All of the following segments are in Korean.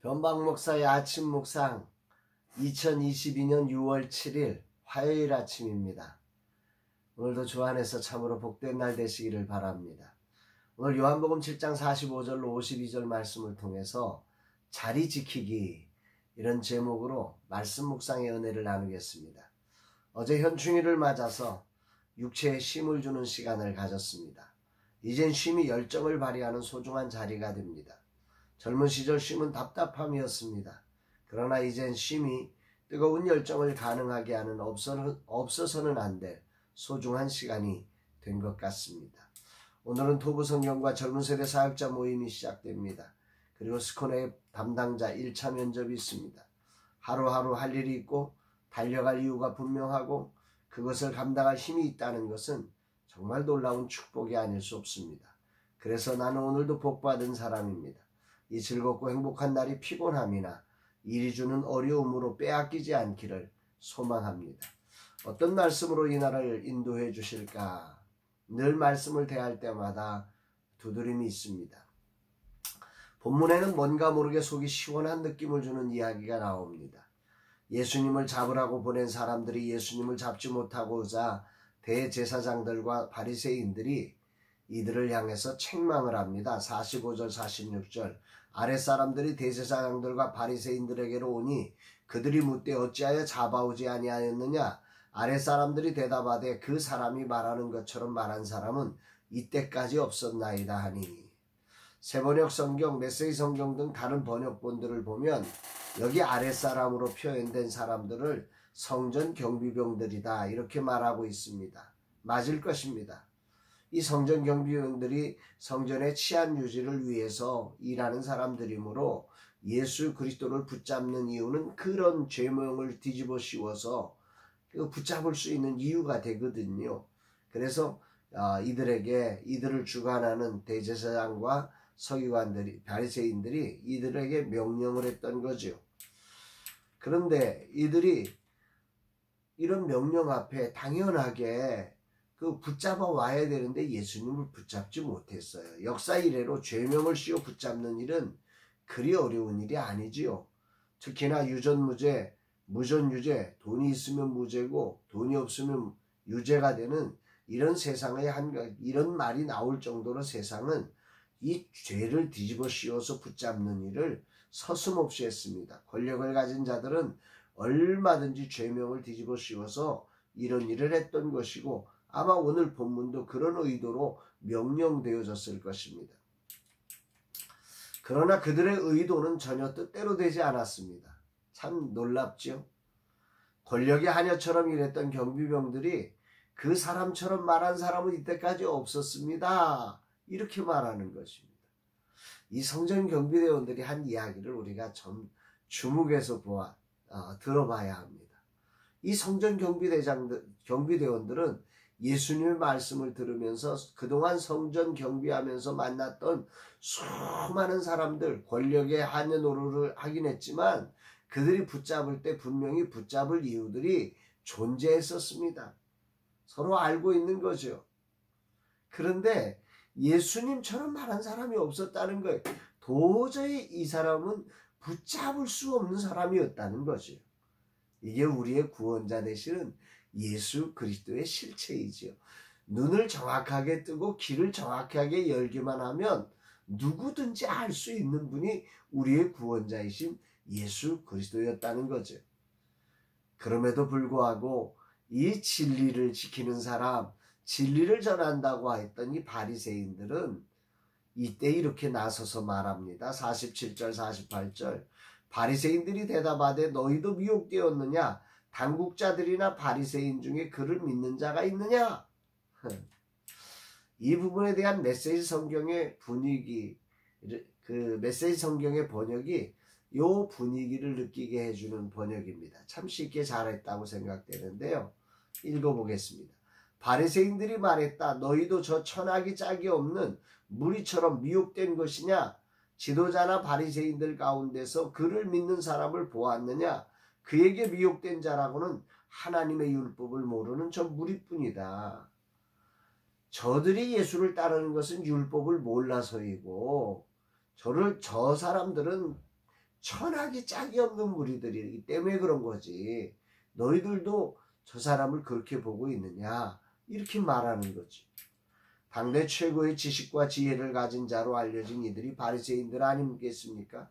변방 목사의 아침 묵상 2022년 6월 7일 화요일 아침입니다. 오늘도 주 안에서 참으로 복된 날 되시기를 바랍니다. 오늘 요한복음 7장 45절로 52절 말씀을 통해서 자리 지키기 이런 제목으로 말씀 묵상의 은혜를 나누겠습니다. 어제 현충일을 맞아서 육체에 쉼을 주는 시간을 가졌습니다. 이젠 쉼이 열정을 발휘하는 소중한 자리가 됩니다. 젊은 시절 쉼은 답답함이었습니다. 그러나 이젠 쉼이 뜨거운 열정을 가능하게 하는 없어서는 안 될 소중한 시간이 된 것 같습니다. 오늘은 토부 성경과 젊은 세대 사역자 모임이 시작됩니다. 그리고 스코네 담당자 1차 면접이 있습니다. 하루하루 할 일이 있고 달려갈 이유가 분명하고 그것을 감당할 힘이 있다는 것은 정말 놀라운 축복이 아닐 수 없습니다. 그래서 나는 오늘도 복받은 사람입니다. 이 즐겁고 행복한 날이 피곤함이나 일이 주는 어려움으로 빼앗기지 않기를 소망합니다. 어떤 말씀으로 이 날을 인도해 주실까? 늘 말씀을 대할 때마다 두드림이 있습니다. 본문에는 뭔가 모르게 속이 시원한 느낌을 주는 이야기가 나옵니다. 예수님을 잡으라고 보낸 사람들이 예수님을 잡지 못하고자 대제사장들과 바리새인들이 이들을 향해서 책망을 합니다. 45절 46절 아랫사람들이 대제사장들과 바리새인들에게로 오니 그들이 묻되 어찌하여 잡아오지 아니하였느냐? 아랫사람들이 대답하되 그 사람이 말하는 것처럼 말한 사람은 이때까지 없었나이다 하니. 세번역 성경, 메시지 성경 등 다른 번역본들을 보면 여기 아랫사람으로 표현된 사람들을 성전 경비병들이다 이렇게 말하고 있습니다. 맞을 것입니다. 이 성전 경비병들이 성전의 치안 유지를 위해서 일하는 사람들이므로 예수 그리스도를 붙잡는 이유는 그런 죄명을 뒤집어 씌워서 붙잡을 수 있는 이유가 되거든요. 그래서 이들을 주관하는 대제사장과 서기관들이, 바리새인들이 이들에게 명령을 했던 거죠. 그런데 이들이 이런 명령 앞에 당연하게 붙잡아 와야 되는데 예수님을 붙잡지 못했어요. 역사 이래로 죄명을 씌워 붙잡는 일은 그리 어려운 일이 아니지요. 특히나 유전무죄, 무전유죄, 돈이 있으면 무죄고 돈이 없으면 유죄가 되는 이런 세상의 이런 말이 나올 정도로 세상은 이 죄를 뒤집어 씌워서 붙잡는 일을 서슴없이 했습니다. 권력을 가진 자들은 얼마든지 죄명을 뒤집어 씌워서 이런 일을 했던 것이고 아마 오늘 본문도 그런 의도로 명령되어졌을 것입니다. 그러나 그들의 의도는 전혀 뜻대로 되지 않았습니다. 참 놀랍죠? 권력의 하녀처럼 일했던 경비병들이 그 사람처럼 말한 사람은 이때까지 없었습니다. 이렇게 말하는 것입니다. 이 성전 경비대원들이 한 이야기를 우리가 좀 주목해서 들어봐야 합니다. 이 성전 경비대원들은 예수님의 말씀을 들으면서 그동안 성전 경비하면서 만났던 수많은 사람들, 권력의 하녀 노릇을 하긴 했지만 그들이 붙잡을 때 분명히 붙잡을 이유들이 존재했었습니다. 서로 알고 있는 거죠. 그런데 예수님처럼 말한 사람이 없었다는 거예요. 도저히 이 사람은 붙잡을 수 없는 사람이었다는 거죠. 이게 우리의 구원자 되시는 예수 그리스도의 실체이지요. 눈을 정확하게 뜨고 귀를 정확하게 열기만 하면 누구든지 알 수 있는 분이 우리의 구원자이신 예수 그리스도였다는 거죠. 그럼에도 불구하고 이 진리를 지키는 사람, 진리를 전한다고 했던 이 바리새인들은 이때 이렇게 나서서 말합니다. 47절 48절 바리새인들이 대답하되 너희도 미혹되었느냐? 당국자들이나 바리새인 중에 그를 믿는 자가 있느냐? 이 부분에 대한 메시지 성경의 분위기, 메시지 성경의 번역이 이 분위기를 느끼게 해주는 번역입니다. 참 쉽게 잘했다고 생각되는데요. 읽어보겠습니다. 바리새인들이 말했다. 너희도 저 천하기 짝이 없는 무리처럼 미혹된 것이냐? 지도자나 바리새인들 가운데서 그를 믿는 사람을 보았느냐? 그에게 미혹된 자라고는 하나님의 율법을 모르는 저 무리뿐이다. 저들이 예수를 따르는 것은 율법을 몰라서이고 저 사람들은 천하기 짝이 없는 무리들이기 때문에 그런 거지. 너희들도 저 사람을 그렇게 보고 있느냐, 이렇게 말하는 거지. 당대 최고의 지식과 지혜를 가진 자로 알려진 이들이 바리새인들 아니겠습니까?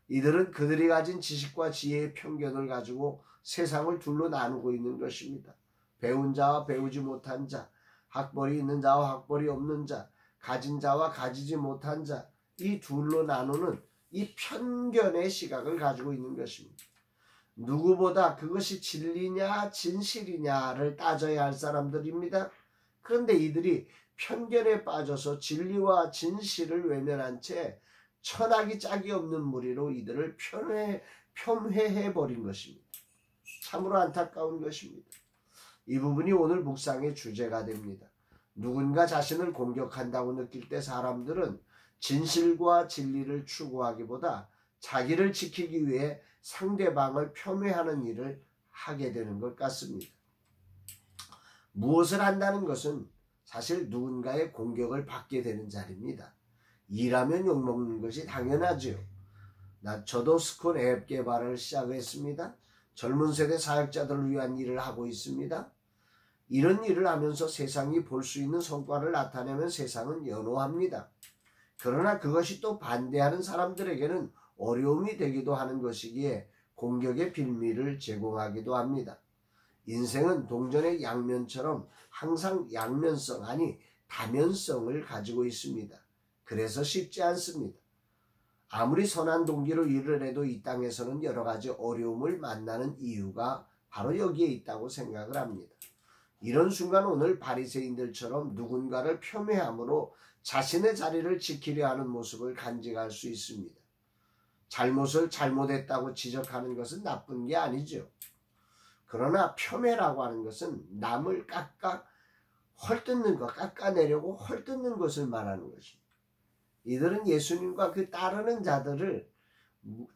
이들은 그들이 가진 지식과 지혜의 편견을 가지고 세상을 둘로 나누고 있는 것입니다. 배운 자와 배우지 못한 자, 학벌이 있는 자와 학벌이 없는 자, 가진 자와 가지지 못한 자, 이 둘로 나누는 이 편견의 시각을 가지고 있는 것입니다. 누구보다 그것이 진리냐 진실이냐를 따져야 할 사람들입니다. 그런데 이들이 편견에 빠져서 진리와 진실을 외면한 채 천하기 짝이 없는 무리로 이들을 폄훼해버린 것입니다. 참으로 안타까운 것입니다. 이 부분이 오늘 묵상의 주제가 됩니다. 누군가 자신을 공격한다고 느낄 때 사람들은 진실과 진리를 추구하기보다 자기를 지키기 위해 상대방을 폄훼하는 일을 하게 되는 것 같습니다. 무엇을 한다는 것은 사실 누군가의 공격을 받게 되는 자리입니다. 일하면 욕먹는 것이 당연하지요. 저도 스콘 앱 개발을 시작했습니다. 젊은 세대 사역자들을 위한 일을 하고 있습니다. 이런 일을 하면서 세상이 볼 수 있는 성과를 나타내면 세상은 연호합니다. 그러나 그것이 또 반대하는 사람들에게는 어려움이 되기도 하는 것이기에 공격의 빌미를 제공하기도 합니다. 인생은 동전의 양면처럼 항상 양면성, 아니 다면성을 가지고 있습니다. 그래서 쉽지 않습니다. 아무리 선한 동기로 일을 해도 이 땅에서는 여러 가지 어려움을 만나는 이유가 바로 여기에 있다고 생각을 합니다. 이런 순간 오늘 바리새인들처럼 누군가를 폄훼함으로 자신의 자리를 지키려 하는 모습을 간직할 수 있습니다. 잘못을 잘못했다고 지적하는 것은 나쁜 게 아니죠. 그러나 폄훼라고 하는 것은 남을 헐뜯는 것, 깎아내려고 헐뜯는 것을 말하는 것입니다. 이들은 예수님과 그 따르는 자들을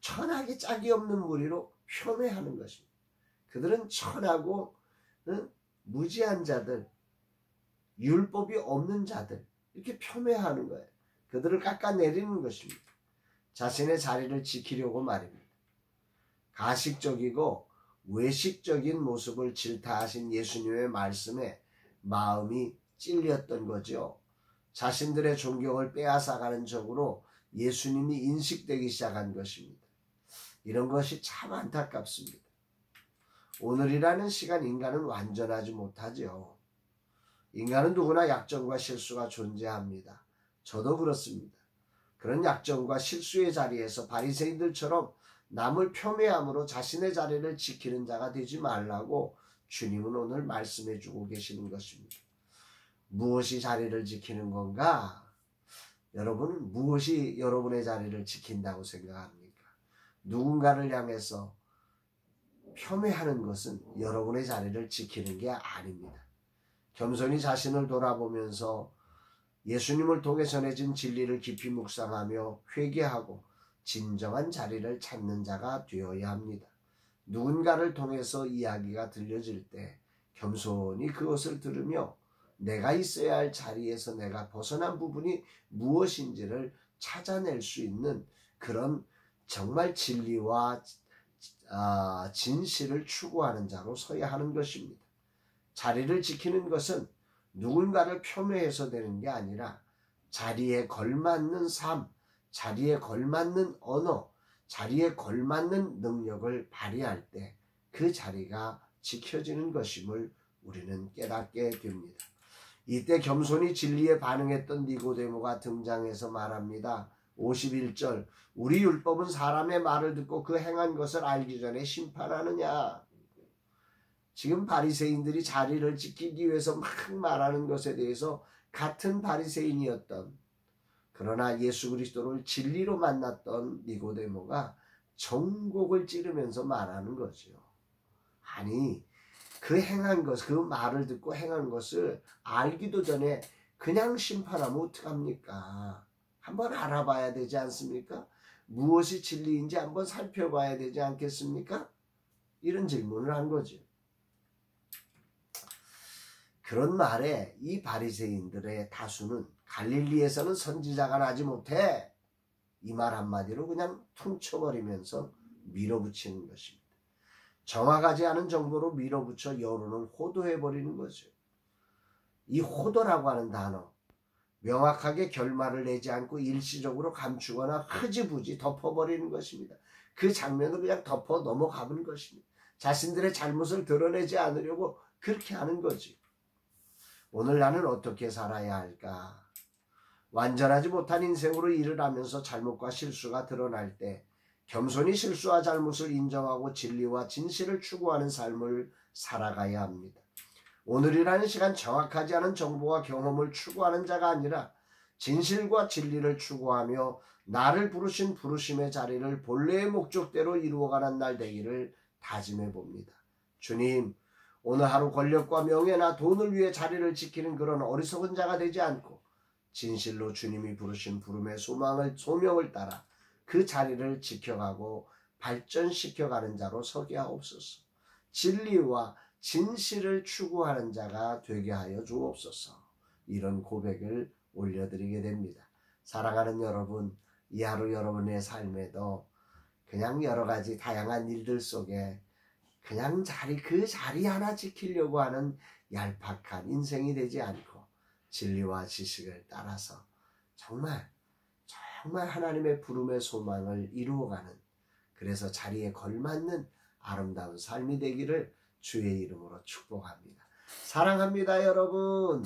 천하기 짝이 없는 무리로 폄훼하는 것입니다. 그들은 천하고 무지한 자들, 율법이 없는 자들, 이렇게 폄훼하는 거예요. 그들을 깎아내리는 것입니다. 자신의 자리를 지키려고 말입니다. 가식적이고 외식적인 모습을 질타하신 예수님의 말씀에 마음이 찔렸던 거죠. 자신들의 존경을 빼앗아가는 쪽으로 예수님이 인식되기 시작한 것입니다. 이런 것이 참 안타깝습니다. 오늘이라는 시간 인간은 완전하지 못하죠. 인간은 누구나 약점과 실수가 존재합니다. 저도 그렇습니다. 그런 약점과 실수의 자리에서 바리새인들처럼 남을 폄훼함으로 자신의 자리를 지키는 자가 되지 말라고 주님은 오늘 말씀해 주고 계시는 것입니다. 무엇이 자리를 지키는 건가? 여러분은 무엇이 여러분의 자리를 지킨다고 생각합니까? 누군가를 향해서 폄훼하는 것은 여러분의 자리를 지키는 게 아닙니다. 겸손히 자신을 돌아보면서 예수님을 통해 전해진 진리를 깊이 묵상하며 회개하고 진정한 자리를 찾는 자가 되어야 합니다. 누군가를 통해서 이야기가 들려질 때 겸손히 그것을 들으며 내가 있어야 할 자리에서 내가 벗어난 부분이 무엇인지를 찾아낼 수 있는 그런 정말 진리와 진실을 추구하는 자로 서야 하는 것입니다. 자리를 지키는 것은 누군가를 폄훼해서 되는 게 아니라 자리에 걸맞는 삶, 자리에 걸맞는 언어, 자리에 걸맞는 능력을 발휘할 때 그 자리가 지켜지는 것임을 우리는 깨닫게 됩니다. 이때 겸손히 진리에 반응했던 니고데모가 등장해서 말합니다. 51절, 우리 율법은 사람의 말을 듣고 그 행한 것을 알기 전에 심판하느냐. 지금 바리새인들이 자리를 지키기 위해서 막 말하는 것에 대해서 같은 바리새인이었던, 그러나 예수 그리스도를 진리로 만났던 니고데모가 정곡을 찌르면서 말하는 거죠. 아니, 그 행한 것, 그 말을 듣고 행한 것을 알기도 전에 그냥 심판하면 어떡합니까? 한번 알아봐야 되지 않습니까? 무엇이 진리인지 한번 살펴봐야 되지 않겠습니까? 이런 질문을 한 거죠. 그런 말에 이 바리새인들의 다수는 갈릴리에서는 선지자가 나지 못해, 이 말 한마디로 그냥 퉁쳐버리면서 밀어붙이는 것입니다. 정확하지 않은 정보로 밀어붙여 여론을 호도해버리는 거죠. 이 호도라고 하는 단어, 명확하게 결말을 내지 않고 일시적으로 감추거나 흐지부지 덮어버리는 것입니다. 그 장면을 그냥 덮어 넘어가는 것입니다. 자신들의 잘못을 드러내지 않으려고 그렇게 하는 거지. 오늘 나는 어떻게 살아야 할까? 완전하지 못한 인생으로 일을 하면서 잘못과 실수가 드러날 때 겸손히 실수와 잘못을 인정하고 진리와 진실을 추구하는 삶을 살아가야 합니다. 오늘이라는 시간 정확하지 않은 정보와 경험을 추구하는 자가 아니라 진실과 진리를 추구하며 나를 부르신 부르심의 자리를 본래의 목적대로 이루어가는 날 되기를 다짐해 봅니다. 주님, 오늘 하루 권력과 명예나 돈을 위해 자리를 지키는 그런 어리석은 자가 되지 않고 진실로 주님이 부르신 부름의 소명을 따라 그 자리를 지켜가고 발전시켜가는 자로 서게 하옵소서. 진리와 진실을 추구하는 자가 되게 하여 주옵소서. 이런 고백을 올려드리게 됩니다. 사랑하는 여러분, 이 하루 여러분의 삶에도 그냥 여러 가지 다양한 일들 속에 그냥 그 자리 하나 지키려고 하는 얄팍한 인생이 되지 않고 진리와 지식을 따라서 정말 하나님의 부름의 소망을 이루어가는, 그래서 자리에 걸맞는 아름다운 삶이 되기를 주의 이름으로 축복합니다. 사랑합니다, 여러분.